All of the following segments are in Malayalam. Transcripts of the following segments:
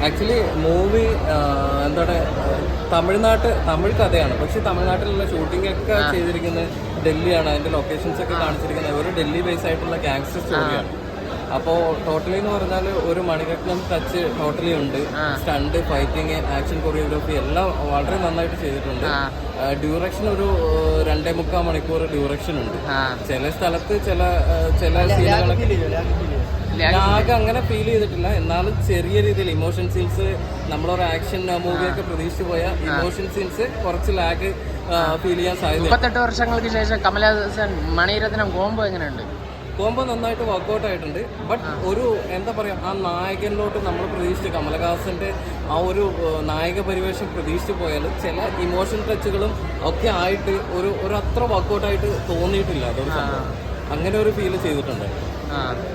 ആക്ച്വലി മൂവി എന്താണ് തമിഴ് കഥയാണ്. പക്ഷെ തമിഴ്നാട്ടിലുള്ള ഷൂട്ടിംഗ് ഒക്കെ ചെയ്തിരിക്കുന്നത് ഡൽഹിയാണ്. അതിന്റെ ലൊക്കേഷൻസ് ഒക്കെ കാണിച്ചിരിക്കുന്നത് ഒരു ഡൽഹി ബേസ് ആയിട്ടുള്ള ഗാങ്സ്റ്റർ സ്റ്റോറിയാണ്. അപ്പോൾ ടോട്ടലി എന്ന് പറഞ്ഞാൽ ഒരു മണിരത്നം ടച്ച് ടോട്ടലി ഉണ്ട്. സ്റ്റണ്ട്, ഫൈറ്റിങ്, ആക്ഷൻ കൊറിയോഗ്രാഫി എല്ലാം വളരെ നന്നായിട്ട് ചെയ്തിട്ടുണ്ട്. ഡ്യൂറേഷൻ ഒരു 2.25 മണിക്കൂർ ഡ്യൂറേഷൻ ഉണ്ട്. ചില സ്ഥലത്ത് ചില സീനുകളൊക്കെ ലാഗ് അങ്ങനെ ഫീൽ ചെയ്തിട്ടില്ല. എന്നാലും ചെറിയ രീതിയിൽ ഇമോഷൻ സീൻസ്, നമ്മളൊരു ആക്ഷൻ മൂവിയൊക്കെ പ്രതീക്ഷിച്ചു പോയ ഇമോഷൻ സീൻസ് കുറച്ച് ലാഗ് ഫീൽ ചെയ്യാൻ സാധ്യത. 38 വർഷങ്ങൾക്ക് ശേഷം കമലഹാസൻ മണിരത്നം കോംബോ എങ്ങനെയുണ്ട്? കോംബോ നന്നായിട്ട് വർക്കൗട്ട് ആയിട്ടുണ്ട്. ബട്ട് ഒരു എന്താ പറയുക, ആ നായകനിലോട്ട് നമ്മൾ പ്രതീക്ഷിച്ച് കമലഹാസന്റെ ആ ഒരു നായക പരിവേഷം പ്രതീക്ഷിച്ച് പോയാൽ ചില ഇമോഷൻ ടച്ചുകളും ഒക്കെ ആയിട്ട് ഒരു അത്ര വർക്കൗട്ടായിട്ട് തോന്നിയിട്ടില്ല. അതൊരു സംഭവം അങ്ങനെ ഒരു ഫീൽ ചെയ്തിട്ടുണ്ട്.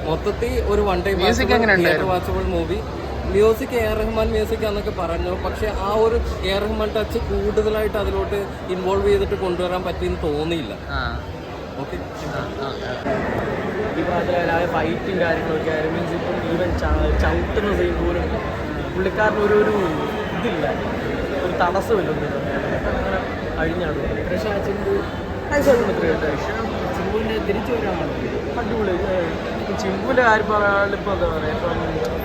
മൊത്തത്തിൽ ഒരു one time watchable movie. Music A R Rahman music എന്നൊക്കെ പറഞ്ഞു. പക്ഷെ ആ ഒരു എ ആർ റഹ്മാൻ ടച്ച് കൂടുതലായിട്ട് അതിലോട്ട് ഇൻവോൾവ് ചെയ്തിട്ട് കൊണ്ടുവരാൻ പറ്റിയെന്ന് തോന്നിയില്ല. ഓക്കെ, ഈ പറഞ്ഞ ഫൈറ്റും കാര്യങ്ങളൊക്കെ ആയിരുന്നു. മീൻസ് ഇപ്പം ഈവൻ ചവിട്ടുന്ന സീൻ പോലും പുള്ളിക്കാരന് ഒരു ഇതില്ല, ഒരു തടസ്സമില്ല. അങ്ങനെ അഴിഞ്ഞാണ് തിരിച്ചു വരാൻ അടിപൊളി. ചിമ്പുവിൻ്റെ കാര്യം പറയാൻ ഇപ്പോൾ എന്താ പറയുക, ഇപ്പം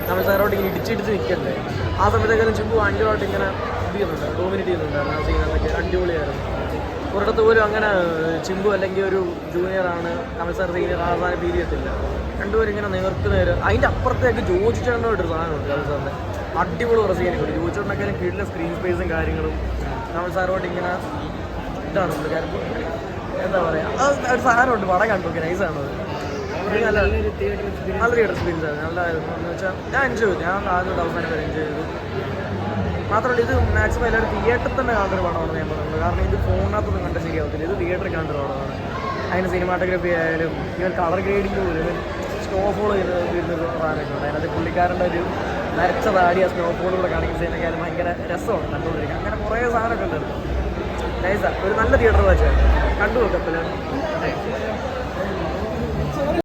നമ്മൾ സാറോട്ട് ഇങ്ങനെ ഇടിച്ചിടിച്ച് നിൽക്കണ്ടേ, ആ സമയത്തൊക്കെ ചിമ്പു ഭയങ്കരമായിട്ട് ഇങ്ങനെ ഇത് ചെയ്യുന്നുണ്ട്, ഡോമിനേറ്റ് ചെയ്യുന്നുണ്ടായിരുന്നു. ആ സീനൊക്കെ അടിപൊളിയായിരുന്നു. ഒരിടത്ത് പോലും അങ്ങനെ ചിമ്പു അല്ലെങ്കിൽ ഒരു ജൂനിയറാണ് കമൽ സാർ സീനിയർ ആ സാധനം ഫീൽ ചെയ്യത്തില്ല. രണ്ടുപേരും ഇങ്ങനെ നേർക്ക് അതിൻ്റെ അപ്പുറത്തേക്ക് ജോജു ചേട്ടനോട്ടൊരു സാധനമുണ്ട് കമൽ സാറിൻ്റെ. അടിപൊളി കുറേ സീനൊക്കെ ഉണ്ട്. ജോജു ചേട്ടനൊക്കെ കീഴിലെ സ്ക്രീൻ സ്പേസും കാര്യങ്ങളും കമൽ സാറോട്ട് ഇങ്ങനെ ഇതാണ് കാര്യം. എന്താ പറയുക, ഒരു സാധനമുണ്ട്, പടം കണ്ടു നൈസാണത്. നല്ലൊരു തിയേറ്റർ എക്സ്പീരിയൻസ് ആയിരുന്നു. നല്ലതായിരുന്നു എന്ന് വെച്ചാൽ ഞാൻ എൻജോയ് ചെയ്തു. ഞാൻ ആദ്യം അവസാനം വരെ എൻജോയ് ചെയ്തു. മാത്രമല്ല ഇത് മാക്സിമം എല്ലാവരും തിയേറ്ററിൽ തന്നെ കാണുന്നൊരു പടമാണെന്ന് ഞാൻ പറയുന്നത്. കാരണം ഇത് ഫോണിനകത്തൊന്നും കണ്ട ശരിയാവത്തില്ല. ഇത് തിയേറ്ററിൽ കാണുന്ന പടമാണ്. അതിന് സിനിമാറ്റോഗ്രഫി ആയാലും ഇവൻ കളർ ഗ്രേഡിങ് പോലും സ്നോഫോൾ വരുന്നൊരു സാധനമൊക്കെ ഉണ്ട്. അതിനകത്ത് പുള്ളിക്കാരൻ്റെ ഒരു നരച്ച താടി ആ സ്നോഫോളിലൂടെ കാണിക്കുന്ന സീനൊക്കെ ഭയങ്കര രസമാണ് കണ്ടുകൊണ്ടിരിക്കുക. അങ്ങനെ കുറേ സാധനമൊക്കെ ഉണ്ടായിരുന്നു. നൈസാണ്, ഒരു നല്ല തിയേറ്റർ വാച്ചാണ്. കണ്ടു നോക്കത്തില്ല.